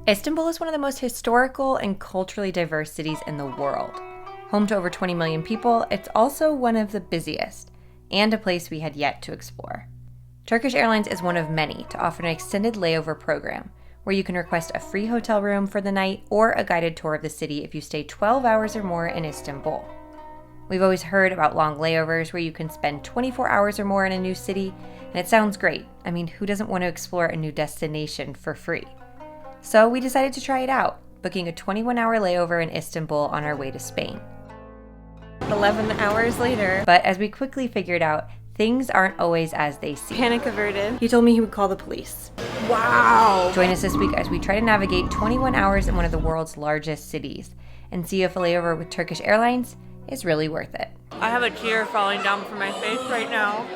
Istanbul is one of the most historical and culturally diverse cities in the world. Home to over 20 million people, it's also one of the busiest, and a place we had yet to explore. Turkish Airlines is one of many to offer an extended layover program, where you can request a free hotel room for the night or a guided tour of the city if you stay 12 hours or more in Istanbul. We've always heard about long layovers where you can spend 24 hours or more in a new city, and it sounds great. I mean, who doesn't want to explore a new destination for free? So we decided to try it out, booking a 21-hour layover in Istanbul on our way to Spain. 11 hours later, but as we quickly figured out, things aren't always as they seem. Panic averted. He told me he would call the police. Wow! Join us this week as we try to navigate 21 hours in one of the world's largest cities and see if a layover with Turkish Airlines is really worth it. I have a tear falling down from my face right now.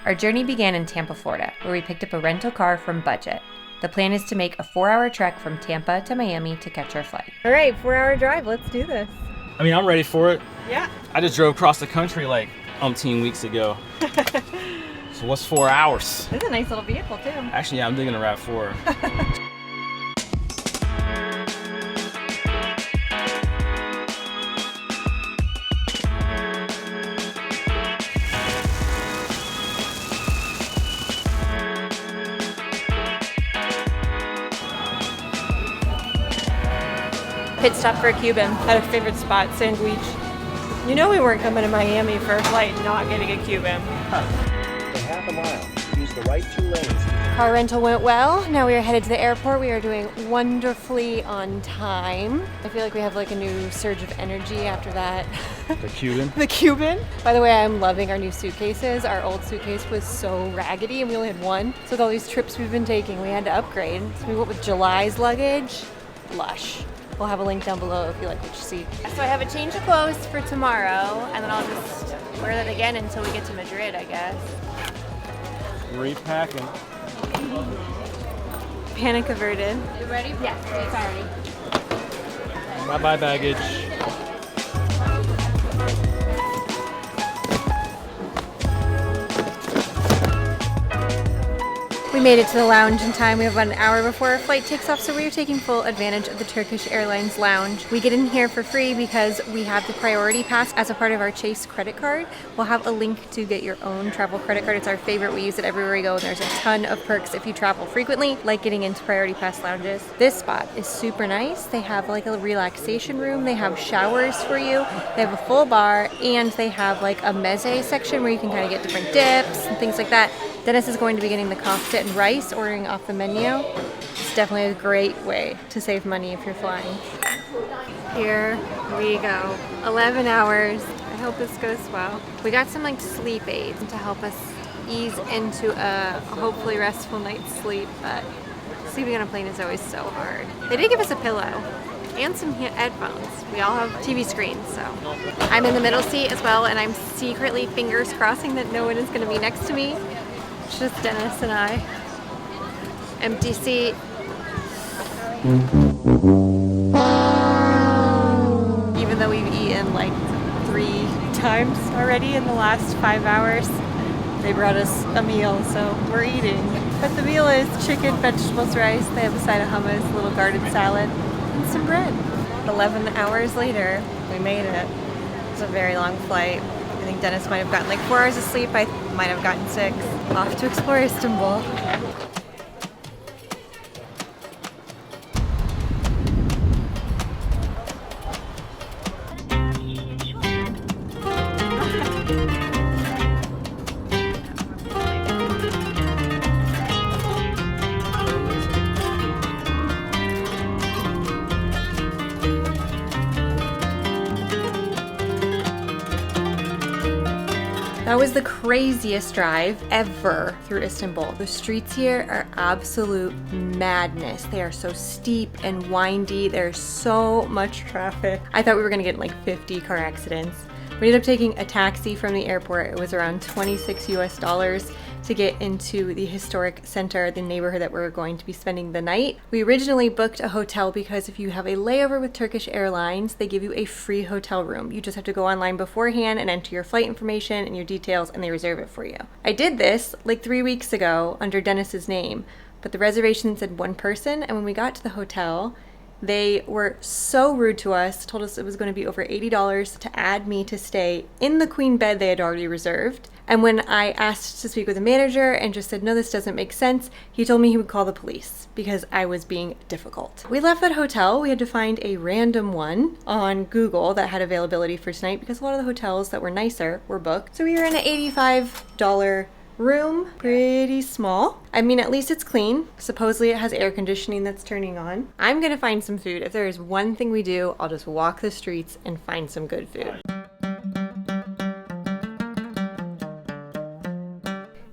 Our journey began in Tampa, Florida, where we picked up a rental car from Budget. The plan is to make a 4-hour trek from Tampa to Miami to catch our flight. All right, 4-hour drive. Let's do this. I mean, I'm ready for it. Yeah. I just drove across the country like umpteen weeks ago. So what's 4 hours? This is a nice little vehicle, too. Actually, yeah, I'm digging a RAV4. Pit stop for a Cuban at a favorite spot, Sandwich. You know we weren't coming to Miami for a flight not getting a Cuban. For half a mile, use the right 2 lanes. Car rental went well. Now we are headed to the airport. We are doing wonderfully on time. I feel like we have like a new surge of energy after that. The Cuban? The Cuban. By the way, I'm loving our new suitcases. Our old suitcase was so raggedy and we only had one. So with all these trips we've been taking, we had to upgrade. So we went with July's luggage. Lush. We'll have a link down below if you like what you see. So I have a change of clothes for tomorrow, and then I'll just wear that again until we get to Madrid, I guess. Repacking. Panic averted. You ready? Yes, it's already. Bye-bye baggage. We made it to the lounge in time. We have about an hour before our flight takes off, so we are taking full advantage of the Turkish Airlines lounge. We get in here for free because we have the priority pass as a part of our Chase credit card. We'll have a link to get your own travel credit card. It's our favorite. We use it everywhere we go, and there's a ton of perks if you travel frequently, like getting into priority pass lounges. This spot is super nice. They have like a relaxation room. They have showers for you. They have a full bar, and they have like a meze section where you can kind of get different dips and things like that. Dennis is going to be getting the kofta and rice, ordering off the menu. It's definitely a great way to save money if you're flying. Here we go. 11 hours. I hope this goes well. We got some like sleep aids to help us ease into a hopefully restful night's sleep, but sleeping on a plane is always so hard. They did give us a pillow and some headphones. We all have TV screens, so. I'm in the middle seat as well, and I'm secretly fingers crossing that no one is going to be next to me. It's just Dennis and I. Empty seat. Even though we've eaten like 3 times already in the last 5 hours, they brought us a meal, so we're eating. But the meal is chicken, vegetables, rice. They have a side of hummus, a little garden salad, and some bread. 11 hours later, we made it. It was a very long flight. I think Dennis might have gotten like 4 hours of sleep. I might have gotten 6. Off to explore Istanbul. That was the craziest drive ever through Istanbul. The streets here are absolute madness. They are so steep and windy. There's so much traffic. I thought we were gonna get in like 50 car accidents. We ended up taking a taxi from the airport. It was around $26 US to get into the historic center, the neighborhood that we're going to be spending the night. We originally booked a hotel because if you have a layover with Turkish Airlines, they give you a free hotel room. You just have to go online beforehand and enter your flight information and your details, and they reserve it for you. I did this like 3 weeks ago under Dennis's name, but the reservation said one person, and when we got to the hotel, they were so rude to us, told us it was going to be over $80 to add me to stay in the queen bed they had already reserved. And when I asked to speak with the manager and just said, no, this doesn't make sense, he told me he would call the police because I was being difficult. We left that hotel. We had to find a random one on Google that had availability for tonight because a lot of the hotels that were nicer were booked. So we were in an $85 room, pretty small. I mean, at least it's clean. Supposedly it has air conditioning that's turning on. I'm gonna find some food. If there is one thing we do, I'll just walk the streets and find some good food.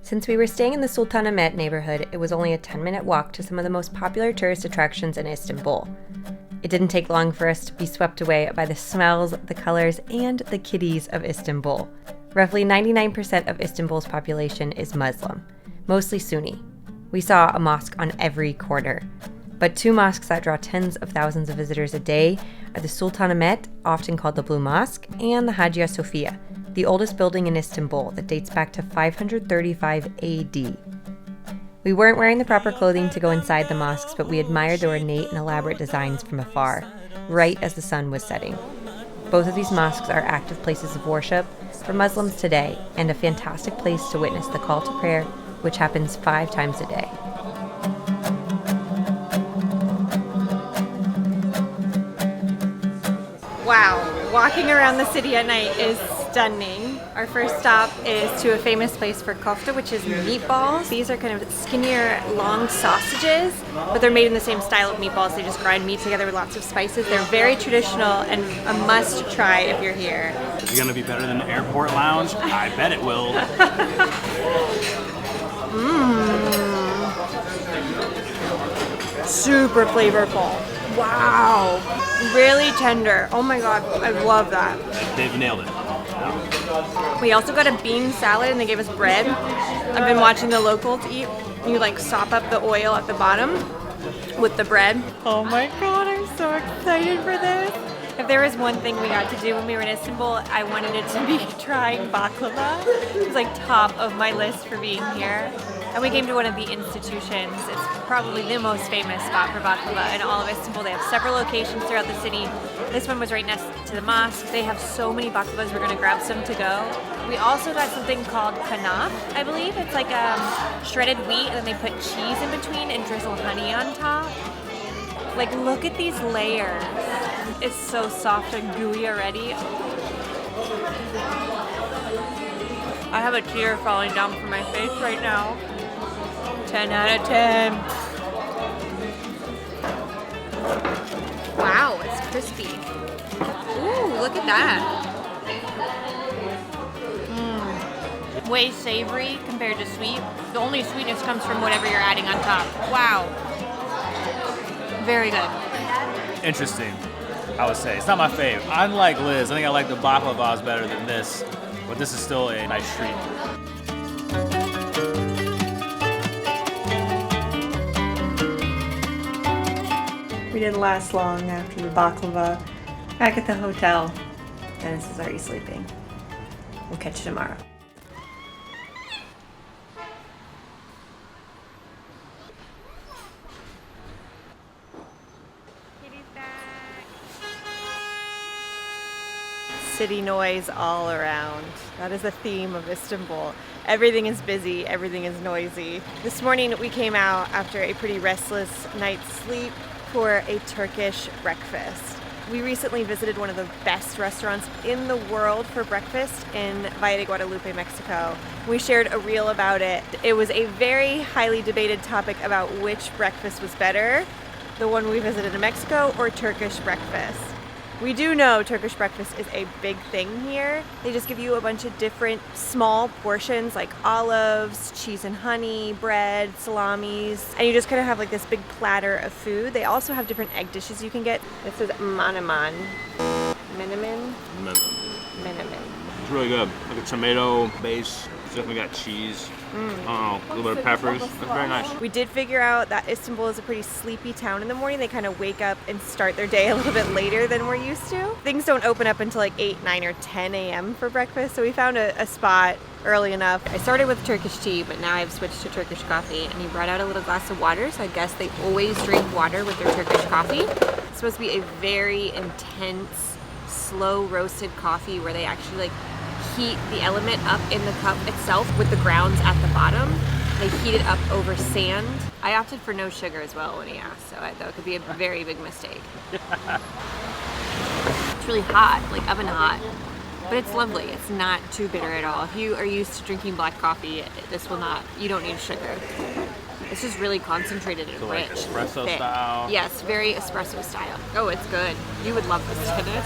Since we were staying in the Sultanahmet neighborhood, it was only a 10-minute walk to some of the most popular tourist attractions in Istanbul. It didn't take long for us to be swept away by the smells, the colors, and the kitties of Istanbul. Roughly 99% of Istanbul's population is Muslim, mostly Sunni. We saw a mosque on every corner. But two mosques that draw tens of thousands of visitors a day are the Sultanahmet, often called the Blue Mosque, and the Hagia Sophia, the oldest building in Istanbul that dates back to 535 AD. We weren't wearing the proper clothing to go inside the mosques, but we admired the ornate and elaborate designs from afar, right as the sun was setting. Both of these mosques are active places of worship for Muslims today and a fantastic place to witness the call to prayer, which happens 5 times a day. Wow, walking around the city at night is stunning. Our first stop is to a famous place for kofta, which is meatballs. These are kind of skinnier, long sausages, but they're made in the same style of meatballs. They just grind meat together with lots of spices. They're very traditional and a must try if you're here. Is it gonna be better than the airport lounge? I bet it will. Super flavorful. Wow. Really tender. Oh my god, I love that. They've nailed it. We also got a bean salad and they gave us bread. I've been watching the locals eat. You like sop up the oil at the bottom with the bread. Oh my god, I'm so excited for this. If there was one thing we got to do when we were in Istanbul, I wanted it to be trying baklava. It was like top of my list for being here. And we came to one of the institutions. It's probably the most famous spot for baklava in all of Istanbul. They have several locations throughout the city. This one was right next to the mosque. They have so many baklavas, we're gonna grab some to go. We also got something called kanaf, I believe. It's like shredded wheat and then they put cheese in between and drizzle honey on top. Like, look at these layers. It's so soft and gooey already. I have a tear falling down from my face right now. 10 out of 10. Wow, it's crispy. Ooh, look at that. Way savory compared to sweet. The only sweetness comes from whatever you're adding on top. Wow. Very good. Interesting, I would say. It's not my fave. Unlike Liz, I think I like the baklavas better than this, but this is still a nice treat. We didn't last long after the baklava. Back at the hotel, Dennis is already sleeping. We'll catch you tomorrow. City noise all around. That is the theme of Istanbul. Everything is busy, everything is noisy. This morning we came out after a pretty restless night's sleep for a Turkish breakfast. We recently visited one of the best restaurants in the world for breakfast in Valle de Guadalupe, Mexico. We shared a reel about it. It was a very highly debated topic about which breakfast was better, the one we visited in Mexico or Turkish breakfast. We do know Turkish breakfast is a big thing here. They just give you a bunch of different small portions like olives, cheese and honey, bread, salamis, and you just kind of have like this big platter of food. They also have different egg dishes you can get. This is menemen. Menemen? Menemen. It's really good. Like a tomato base. It's definitely got cheese. A little bit of peppers. It's very nice. We did figure out that Istanbul is a pretty sleepy town in the morning. They kind of wake up and start their day a little bit later than we're used to. Things don't open up until like 8, 9, or 10 a.m. for breakfast. So we found a spot early enough. I started with Turkish tea, but now I've switched to Turkish coffee, and he brought out a little glass of water, so I guess they always drink water with their Turkish coffee. It's supposed to be a very intense, slow roasted coffee where they actually like heat the element up in the cup itself with the grounds at the bottom. They heat it up over sand. I opted for no sugar as well when he asked, so that could be a very big mistake. It's really hot, like oven hot, but it's lovely. It's not too bitter at all. If you are used to drinking black coffee, this will not, you don't need sugar. It's just really concentrated and So rich. like espresso thick. style? Yes, very espresso style. Oh, it's good. You would love this, Dennis.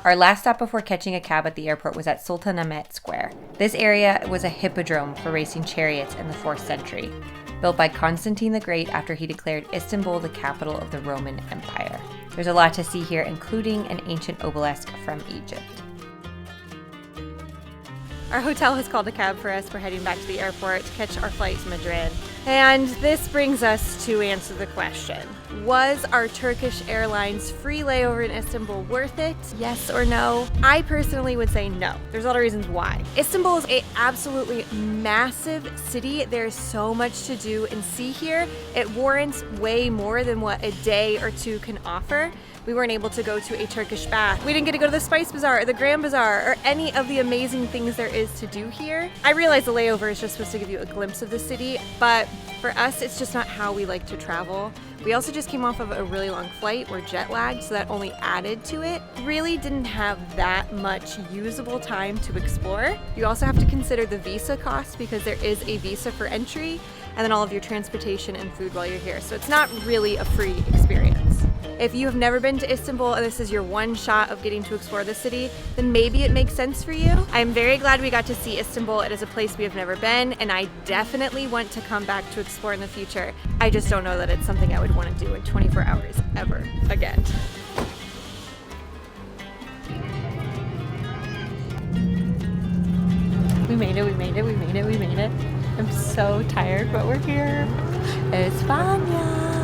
Our last stop before catching a cab at the airport was at Sultanahmet Square. This area was a hippodrome for racing chariots in the 4th century, built by Constantine the Great after he declared Istanbul the capital of the Roman Empire. There's a lot to see here, including an ancient obelisk from Egypt. Our hotel has called a cab for us. We're heading back to the airport to catch our flight to Madrid. And this brings us to answer the question. Was our Turkish Airlines free layover in Istanbul worth it? Yes or no? I personally would say no. There's a lot of reasons why. Istanbul is an absolutely massive city. There's so much to do and see here. It warrants way more than what a day or two can offer. We weren't able to go to a Turkish bath. We didn't get to go to the Spice Bazaar or the Grand Bazaar or any of the amazing things there is to do here. I realize the layover is just supposed to give you a glimpse of the city, but for us, it's just not how we like to travel. We also just came off of a really long flight. We're jet lagged, so that only added to it. Really didn't have that much usable time to explore. You also have to consider the visa cost because there is a visa for entry and then all of your transportation and food while you're here. So it's not really a free experience. If you have never been to Istanbul and this is your one shot of getting to explore the city, then maybe it makes sense for you. I'm very glad we got to see Istanbul. It is a place we have never been, and I definitely want to come back to explore in the future. I just don't know that it's something I would want to do in 24 hours ever again. We made it, we made it, we made it, we made it. I'm so tired, but we're here. España!